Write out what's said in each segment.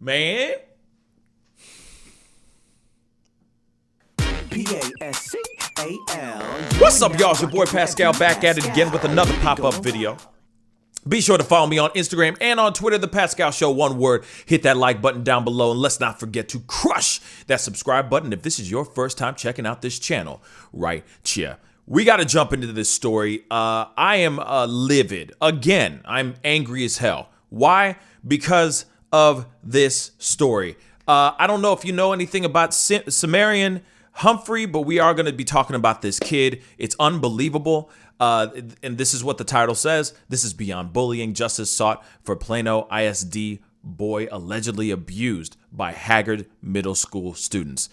Man. Pascal. What's up, y'all? It's your boy Pascal back at it again with another pop-up video. Be sure to follow me on Instagram and on Twitter, The Pascal Show, one word. Hit that like button down below, and let's not forget to crush that subscribe button if this is your first time checking out this channel right here. We got to jump into this story. I am livid. Again, I'm angry as hell. Why? Because of this story. I don't know if you know anything about SeMarion Humphrey, but we are going to be talking about this kid. It's unbelievable. And this is what the title says. This is beyond bullying. Justice sought for Plano ISD boy allegedly abused by Haggard Middle School students.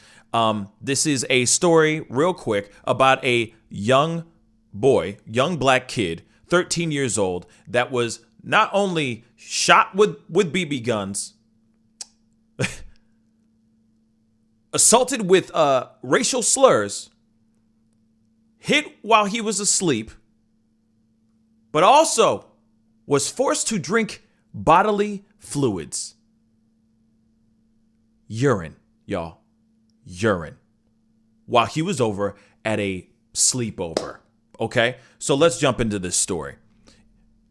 This is a story, real quick, about a young boy, young black kid, 13 years old, that was not only shot with BB guns, assaulted with racial slurs, hit while he was asleep, but also was forced to drink bodily fluids. Urine, y'all. Urine. While he was over at a sleepover. Okay? So let's jump into this story.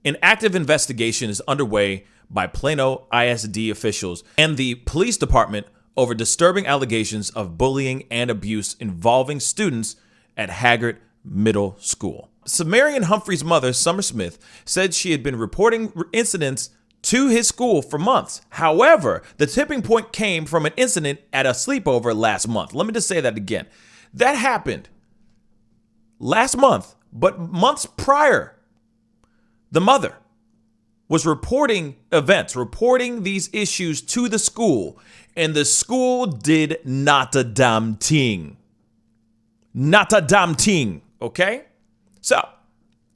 An active investigation is underway by Plano ISD officials and the police department over disturbing allegations of bullying and abuse involving students at Haggard Middle School. SeMarion Humphrey's mother, Summer Smith, said she had been reporting incidents to his school for months. However, the tipping point came from an incident at a sleepover last month. Let me just say that again. That happened last month, but months prior, the mother was reporting events, reporting these issues to the school, and the school did not a damn thing. Not a damn thing, okay? So,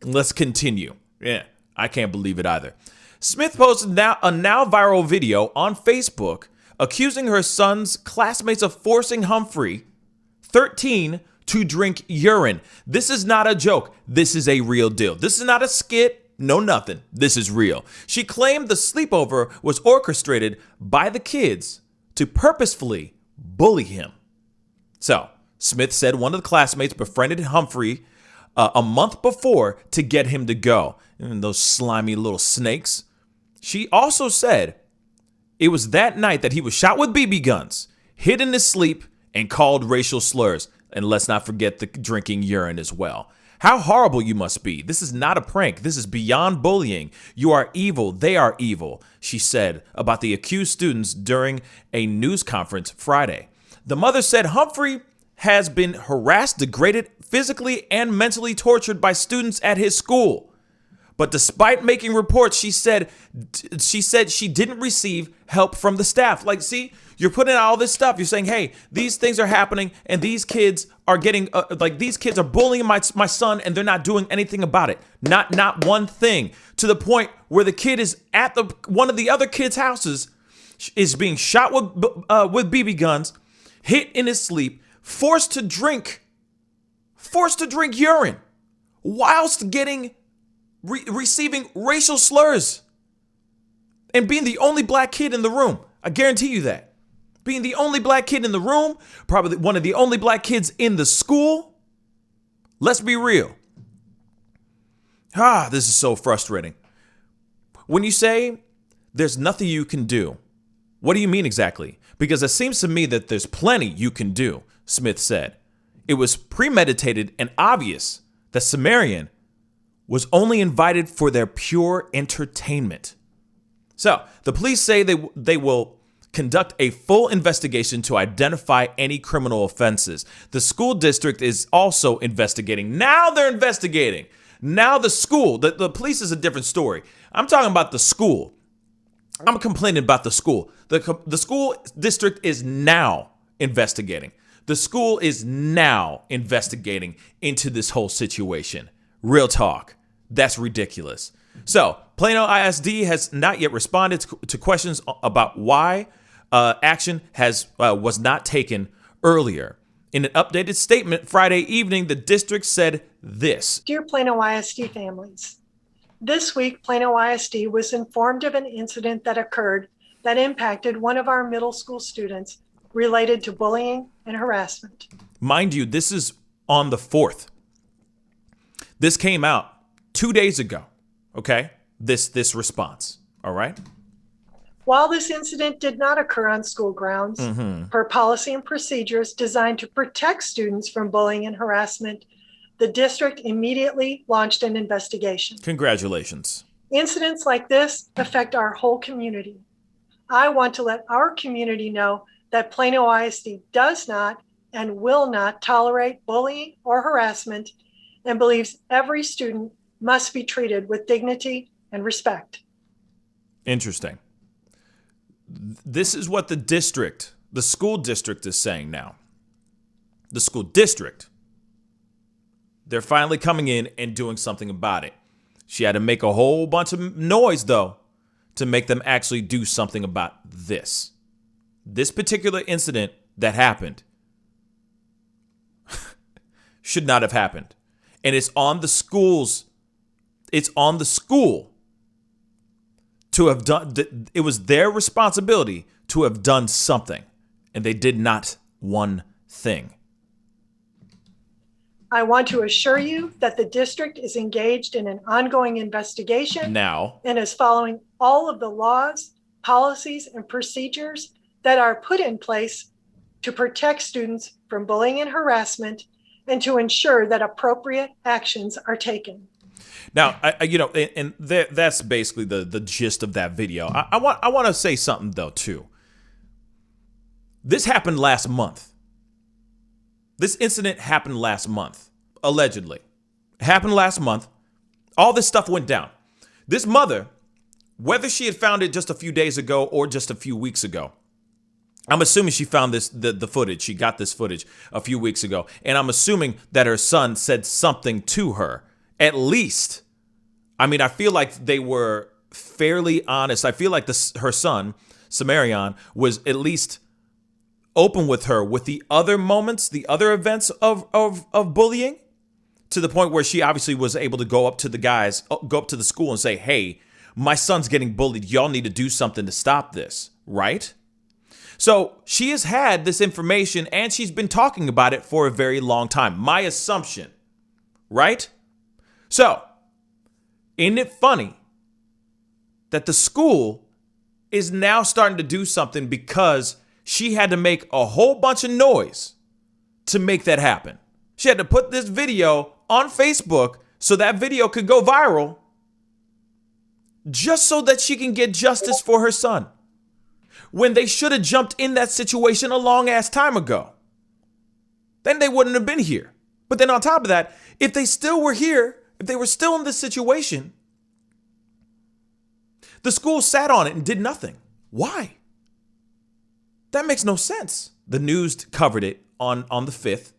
let's continue. Yeah, I can't believe it either. Smith posted a now viral video on Facebook accusing her son's classmates of forcing Humphrey, 13, to drink urine. This is not a joke. This is a real deal. This is not a skit. No, nothing. This is real. She claimed the sleepover was orchestrated by the kids to purposefully bully him. So, Smith said one of the classmates befriended Humphrey a month before to get him to go. And those slimy little snakes. She also said it was that night that he was shot with BB guns, hit in his sleep, and called racial slurs. And let's not forget the drinking urine as well. How horrible you must be. This is not a prank. This is beyond bullying. You are evil. They are evil, she said about the accused students during a news conference Friday. The mother said Humphrey has been harassed, degraded, physically and mentally tortured by students at his school. But despite making reports, she said she didn't receive help from the staff. Like, see, you're putting out all this stuff. You're saying, hey, these things are happening and these kids are getting these kids are bullying my son and they're not doing anything about it. Not one thing, to the point where the kid is at one of the other kids' houses, is being shot with BB guns, hit in his sleep, forced to drink urine whilst receiving racial slurs and being the only black kid in the room. I guarantee you that. Being the only black kid in the room, probably one of the only black kids in the school. Let's be real. This is so frustrating. When you say there's nothing you can do, what do you mean exactly? Because it seems to me that there's plenty you can do, Smith said. It was premeditated and obvious that SeMarion was only invited for their pure entertainment. So, the police say they will conduct a full investigation to identify any criminal offenses. The school district is also investigating. Now they're investigating. Now the school, the police is a different story. I'm talking about the school. I'm complaining about the school. The school district is now investigating. The school is now investigating into this whole situation. Real talk. That's ridiculous. So, Plano ISD has not yet responded to questions about why action was not taken earlier. In an updated statement Friday evening, the district said this. Dear Plano ISD families, this week Plano ISD was informed of an incident that occurred that impacted one of our middle school students related to bullying and harassment. Mind you, this is on the 4th. This came out 2 days ago, okay? This response, all right? While this incident did not occur on school grounds, per policy and procedures designed to protect students from bullying and harassment, the district immediately launched an investigation. Congratulations. Incidents like this affect our whole community. I want to let our community know that Plano ISD does not and will not tolerate bullying or harassment and believes every student must be treated with dignity and respect. Interesting. This is what the school district is saying now. The school district, they're finally coming in and doing something about it. She had to make a whole bunch of noise, though, to make them actually do something about this. This particular incident that happened should not have happened. And it's on the schools. It's on the school to have done. It was their responsibility to have done something. And they did not one thing. I want to assure you that the district is engaged in an ongoing investigation Now, and is following all of the laws, policies, and procedures that are put in place to protect students from bullying and harassment and to ensure that appropriate actions are taken. now, that's basically the gist of that video. I want to say something though too. This happened last month. This incident happened last month, allegedly. It happened last month. All this stuff went down. This mother, whether she had found it just a few days ago or just a few weeks ago, I'm assuming she found the footage. She got this footage a few weeks ago. And I'm assuming that her son said something to her. At least, I mean, I feel like they were fairly honest. I feel like her son, SeMarion, was at least open with her with the other moments, the other events of bullying, to the point where she obviously was able to go up to the school and say, hey, my son's getting bullied. Y'all need to do something to stop this, right? So she has had this information and she's been talking about it for a very long time. My assumption, right? So, isn't it funny that the school is now starting to do something because she had to make a whole bunch of noise to make that happen? She had to put this video on Facebook so that video could go viral just so that she can get justice for her son, when they should have jumped in that situation a long ass time ago. Then they wouldn't have been here. But then on top of that, if they still were here, if they were still in this situation, the school sat on it and did nothing. Why? That makes no sense. The news covered it on the 5th.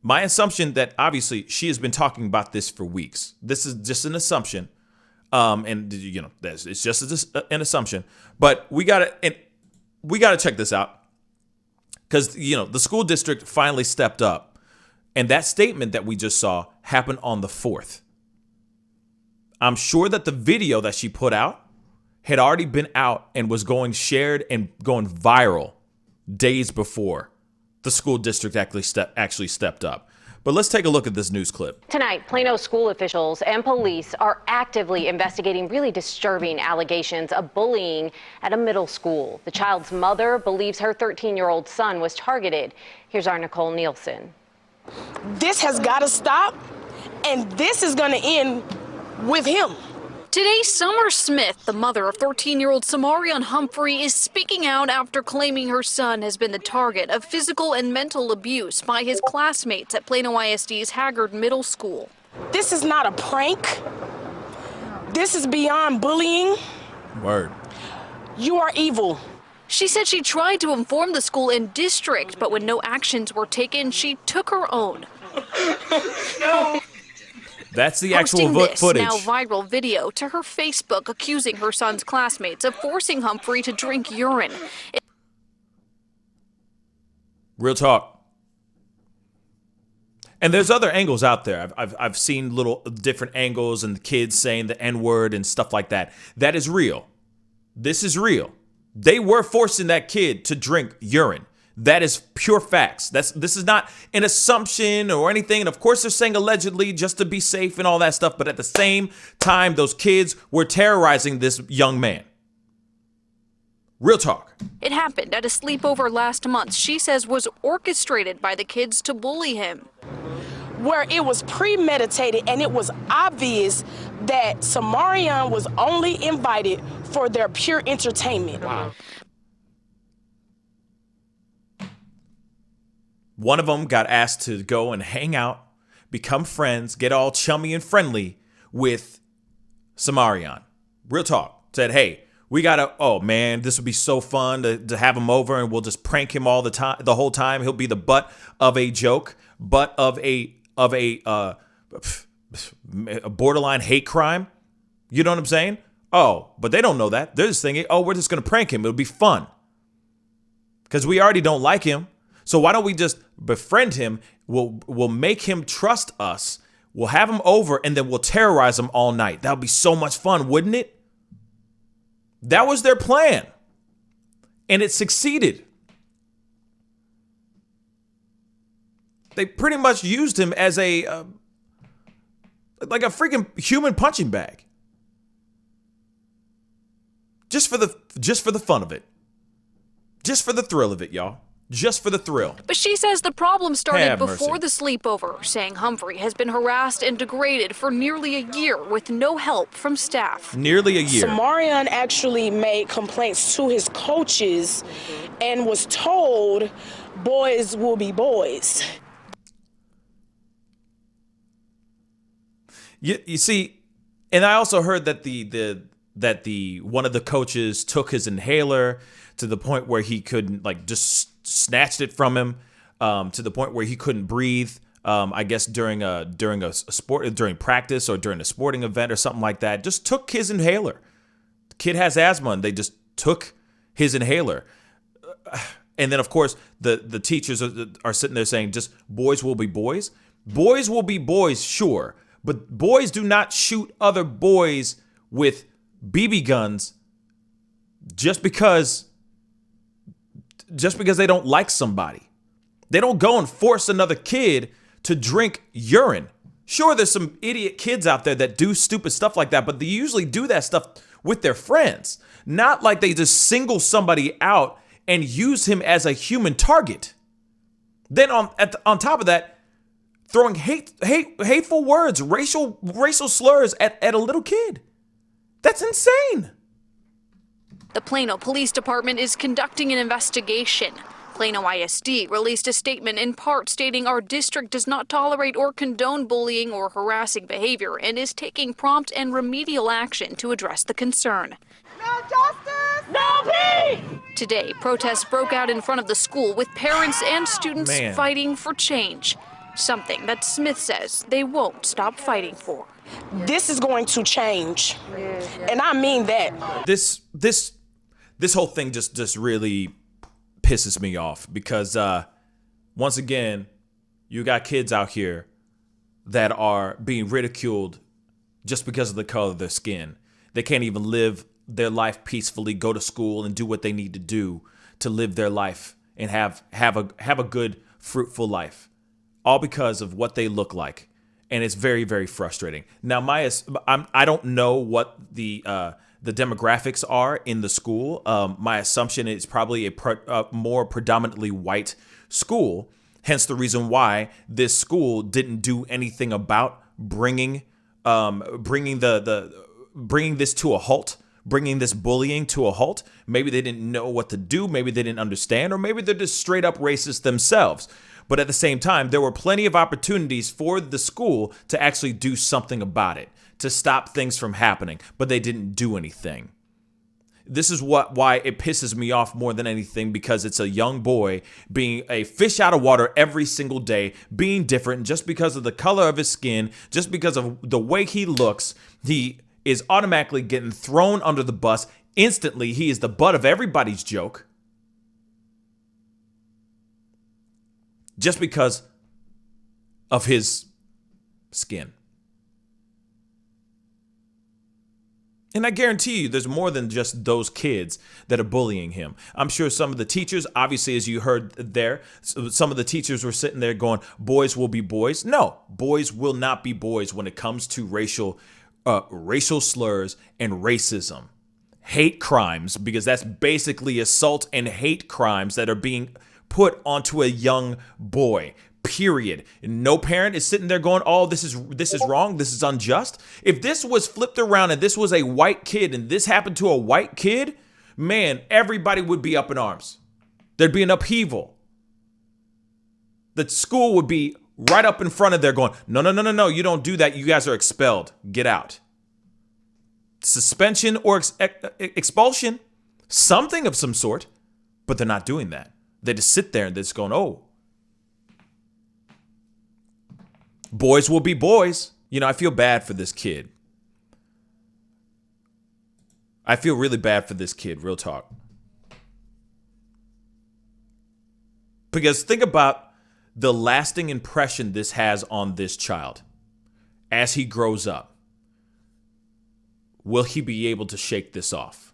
My assumption that obviously she has been talking about this for weeks. This is just an assumption. And you know, it's just an assumption. But we gotta check this out, because you know the school district finally stepped up, and that statement that we just saw happened on the 4th. I'm sure that the video that she put out had already been out and was shared and going viral days before the school district actually stepped up. But let's take a look at this news clip. Tonight, Plano school officials and police are actively investigating really disturbing allegations of bullying at a middle school. The child's mother believes her 13-year-old son was targeted. Here's our Nicole Nielsen. This has got to stop, and this is going to end with him. Today, Summer Smith, the mother of 13-year-old SeMarion Humphrey, is speaking out after claiming her son has been the target of physical and mental abuse by his classmates at Plano ISD's Haggard Middle School. This is not a prank. This is beyond bullying. Word. You are evil. She said she tried to inform the school and district, but when no actions were taken, she took her own. No. That's the actual this footage. Now viral video to her Facebook accusing her son's classmates of forcing Humphrey to drink urine. Real talk. And there's other angles out there. I've seen little different angles and the kids saying the N-word and stuff like that. That is real. This is real. They were forcing that kid to drink urine. That is pure facts. This is not an assumption or anything. And of course, they're saying allegedly just to be safe and all that stuff. But at the same time, those kids were terrorizing this young man. Real talk. It happened at a sleepover last month. She says was orchestrated by the kids to bully him. Where it was premeditated and it was obvious that SeMarion was only invited for their pure entertainment. Wow. One of them got asked to go and hang out, become friends, get all chummy and friendly with SeMarion. Real talk. Said, hey, we gotta, oh man, this would be so fun to have him over and we'll just prank him all the time, the whole time. He'll be the butt of a joke, butt of a borderline hate crime. You know what I'm saying? Oh, but they don't know that. They're just thinking, oh, we're just gonna prank him. It'll be fun. Because we already don't like him. So why don't we just befriend him? We'll make him trust us. We'll have him over and then we'll terrorize him all night. That would be so much fun, wouldn't it? That was their plan. And it succeeded. They pretty much used him as like a freaking human punching bag. Just for the fun of it. Just for the thrill of it, y'all. Just for the thrill. But she says the problem started before the sleepover, saying Humphrey has been harassed and degraded for nearly a year with no help from staff. Nearly a year. SeMarion actually made complaints to his coaches and was told boys will be boys. You see, and I also heard that the one of the coaches took his inhaler to the point where he couldn't, like, just snatched it from him, to the point where he couldn't breathe. I guess during practice or during a sporting event or something like that. Just took his inhaler. The kid has asthma, and they just took his inhaler. And then, of course, the teachers are sitting there saying, just boys will be boys. Boys will be boys, sure. But boys do not shoot other boys with BB guns just because they don't like somebody. They don't go and force another kid to drink urine. Sure, there's some idiot kids out there that do stupid stuff like that, but they usually do that stuff with their friends. Not like they just single somebody out and use him as a human target. Then on top of that, throwing hateful words, racial slurs at a little kid. That's insane. The Plano Police Department is conducting an investigation. Plano ISD released a statement in part stating our district does not tolerate or condone bullying or harassing behavior and is taking prompt and remedial action to address the concern. No justice, no peace! Today, protests broke out in front of the school with parents and students fighting for change. Something that Smith says they won't stop fighting for. This is going to change. And I mean that. This whole thing just really pisses me off because once again, you got kids out here that are being ridiculed just because of the color of their skin. They can't even live their life peacefully, go to school and do what they need to do to live their life and have a good, fruitful life. All because of what they look like. And it's very, very frustrating. Now, I don't know what the demographics are in the school. My assumption is probably a more predominantly white school. Hence the reason why this school didn't do anything about bringing this to a halt, bringing this bullying to a halt. Maybe they didn't know what to do. Maybe they didn't understand, or maybe they're just straight up racist themselves. But at the same time, there were plenty of opportunities for the school to actually do something about it, to stop things from happening, but they didn't do anything. This is why it pisses me off more than anything, because it's a young boy being a fish out of water every single day, being different just because of the color of his skin, just because of the way he looks. He is automatically getting thrown under the bus. Instantly, he is the butt of everybody's joke. Just because of his skin. And I guarantee you there's more than just those kids that are bullying him. I'm sure some of the teachers, obviously, as you heard there, some of the teachers were sitting there going, boys will be boys. No, boys will not be boys when it comes to racial slurs and racism. Hate crimes, because that's basically assault and hate crimes that are being put onto a young boy. Period. No parent is sitting there going, oh, this is wrong. This is unjust. If this was flipped around and this was a white kid and this happened to a white kid, man, everybody would be up in arms. There'd be an upheaval. The school would be right up in front of there going, no, you don't do that. You guys are expelled. Get out. Suspension or expulsion, something of some sort, but they're not doing that. They just sit there and they're just going, oh, boys will be boys. You know, I feel bad for this kid. I feel really bad for this kid, real talk. Because think about the lasting impression this has on this child as he grows up. Will he be able to shake this off?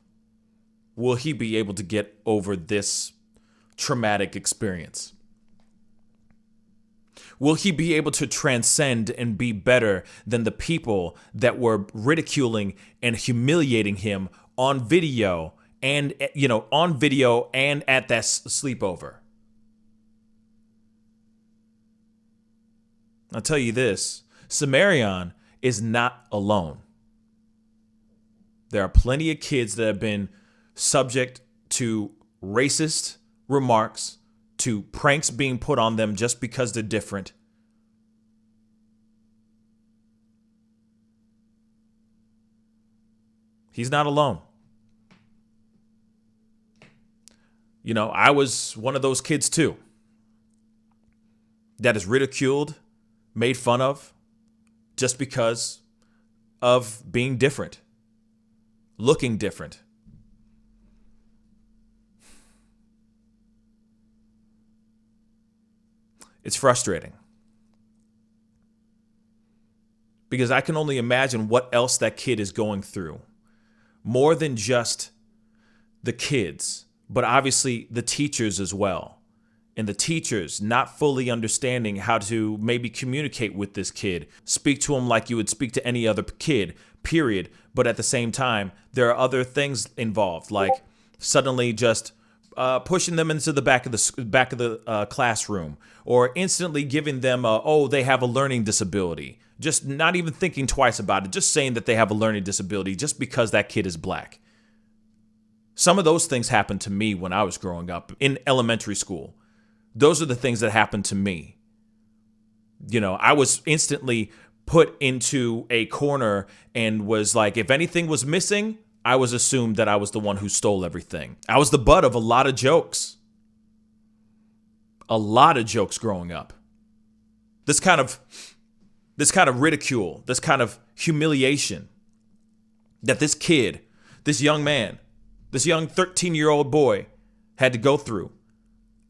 Will he be able to get over this traumatic experience? Will he be able to transcend and be better than the people that were ridiculing and humiliating him on video and, at that sleepover? I'll tell you this, SeMarion is not alone. There are plenty of kids that have been subject to racist remarks, to pranks being put on them just because they're different. He's not alone. You know, I was one of those kids too, that is ridiculed, made fun of, just because of being different, looking different. It's frustrating because I can only imagine what else that kid is going through. More than just the kids, but obviously the teachers as well. And the teachers not fully understanding how to maybe communicate with this kid, speak to him like you would speak to any other kid, period. But at the same time, there are other things involved, like suddenly just pushing them into the back of the classroom, or instantly giving them they have a learning disability. Just not even thinking twice about it, just saying that they have a learning disability just because that kid is black. Some of those things happened to me when I was growing up in elementary school. Those are the things that happened to me. You know, I was instantly put into a corner and was like, if anything was missing, I was assumed that I was the one who stole everything. I was the butt of a lot of jokes. A lot of jokes growing up. This kind of ridicule, this kind of humiliation that this kid, this young man, this young 13-year-old boy had to go through.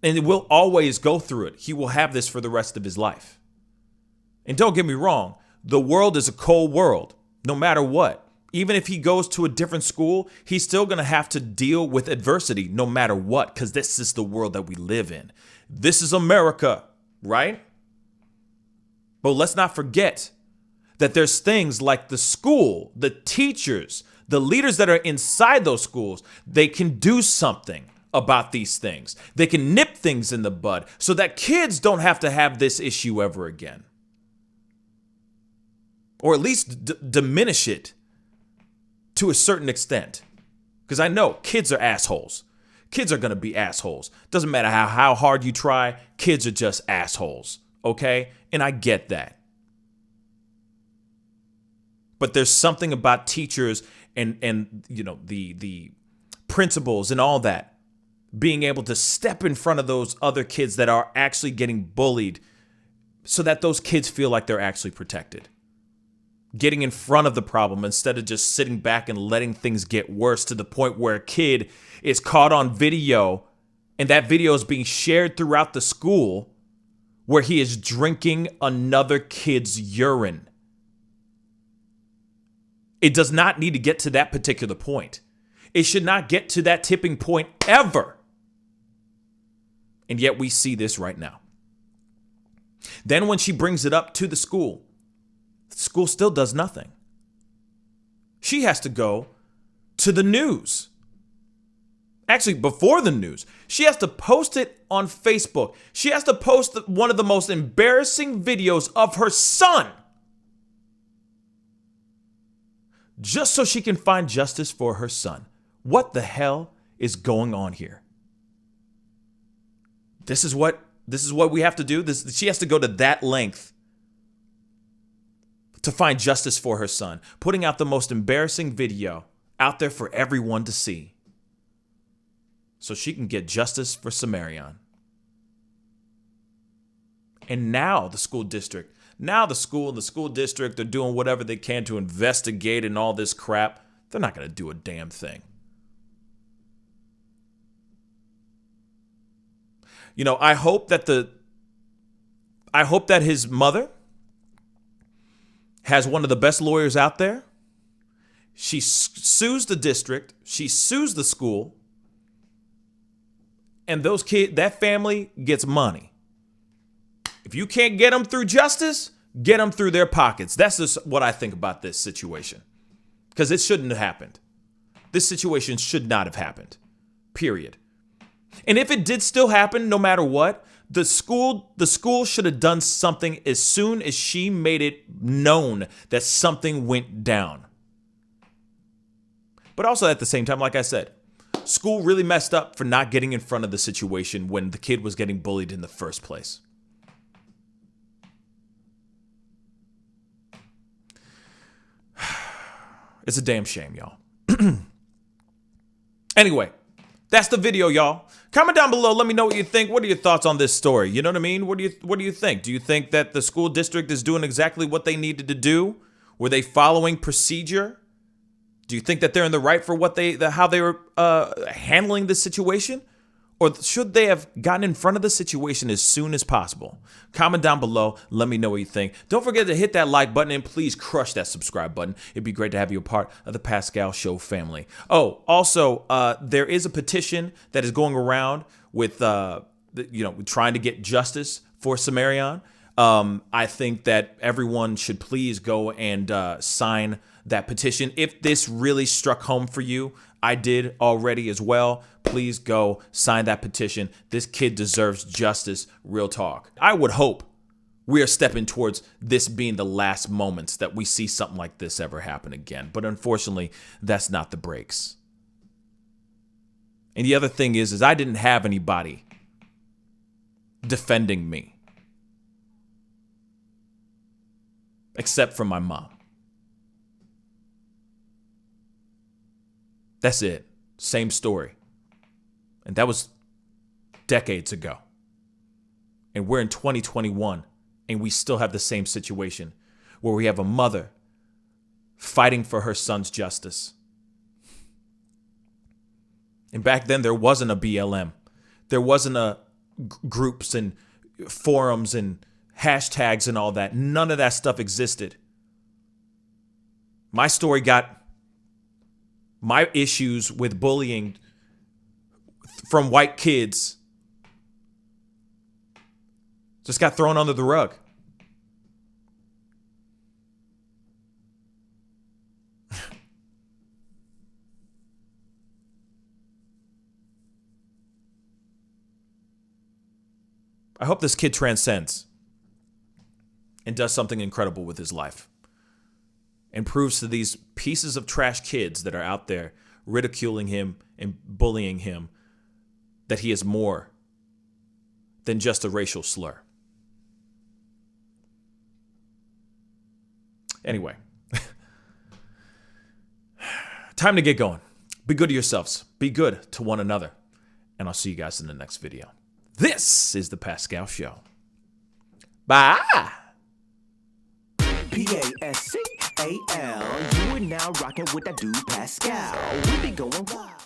And it will always go through it. He will have this for the rest of his life. And don't get me wrong, the world is a cold world, no matter what. Even if he goes to a different school, he's still going to have to deal with adversity no matter what, because this is the world that we live in. This is America, right? But let's not forget that there's things like the school, the teachers, the leaders that are inside those schools. They can do something about these things. They can nip things in the bud so that kids don't have to have this issue ever again. Or at least diminish it to a certain extent. Because I know kids are assholes. Kids are going to be assholes. Doesn't matter how hard you try, kids are just assholes. Okay? And I get that. But there's something about teachers and you know, the principals and all that being able to step in front of those other kids that are actually getting bullied so that those kids feel like they're actually protected. Getting in front of the problem instead of just sitting back and letting things get worse to the point where a kid is caught on video and that video is being shared throughout the school where he is drinking another kid's urine. It does not need to get to that particular point. It should not get to that tipping point ever. And yet we see this right now. Then when she brings it up to the school still does nothing. She has to go to the news. Actually, before the news, she has to post it on Facebook. She has to post one of the most embarrassing videos of her son, just so she can find justice for her son. What the hell is going on here? This is what we have to do. She has to go to that length to find justice for her son, putting out the most embarrassing video out there for everyone to see, so she can get justice for SeMarion. And now the school district, the school district are doing whatever they can to investigate and all this crap. They're not going to do a damn thing. You know, I hope that his mother has one of the best lawyers out there. She sues the district, she sues the school, and that family gets money. If you can't get them through justice, get them through their pockets. That's just what I think about this situation. Because it shouldn't have happened. This situation should not have happened. Period. And if it did still happen, no matter what, the school should have done something as soon as she made it known that something went down. But also at the same time, like I said, school really messed up for not getting in front of the situation when the kid was getting bullied in the first place. It's a damn shame, y'all. Anyway, that's the video, y'all. Comment down below. Let me know what you think. What are your thoughts on this story? You know what I mean? What do you think? Do you think that the school district is doing exactly what they needed to do? Were they following procedure? Do you think that they're in the right for how they were handling this situation? Or should they have gotten in front of the situation as soon as possible? Comment down below. Let me know what you think. Don't forget to hit that like button and please crush that subscribe button. It'd be great to have you a part of the Pascal Show family. Oh, also, there is a petition that is going around with, trying to get justice for SeMarion. I think that everyone should please go and sign that petition. If this really struck home for you, I did already as well. Please go sign that petition. This kid deserves justice, real talk. I would hope we are stepping towards this being the last moments that we see something like this ever happen again. But unfortunately, that's not the breaks. And the other thing is I didn't have anybody defending me except for my mom. That's it. Same story. And that was decades ago. And we're in 2021, and we still have the same situation where we have a mother fighting for her son's justice. And back then, there wasn't a BLM. There wasn't a groups and forums and hashtags and all that. None of that stuff existed. My story got my issues with bullying from white kids just got thrown under the rug. I hope this kid transcends and does something incredible with his life and proves to these pieces of trash kids that are out there ridiculing him and bullying him that he is more than just a racial slur. Anyway, time to get going. Be good to yourselves. Be good to one another. And I'll see you guys in the next video. This is the Pascal Show. Bye. Pascal. You are now rocking with that dude Pascal. We be going wild.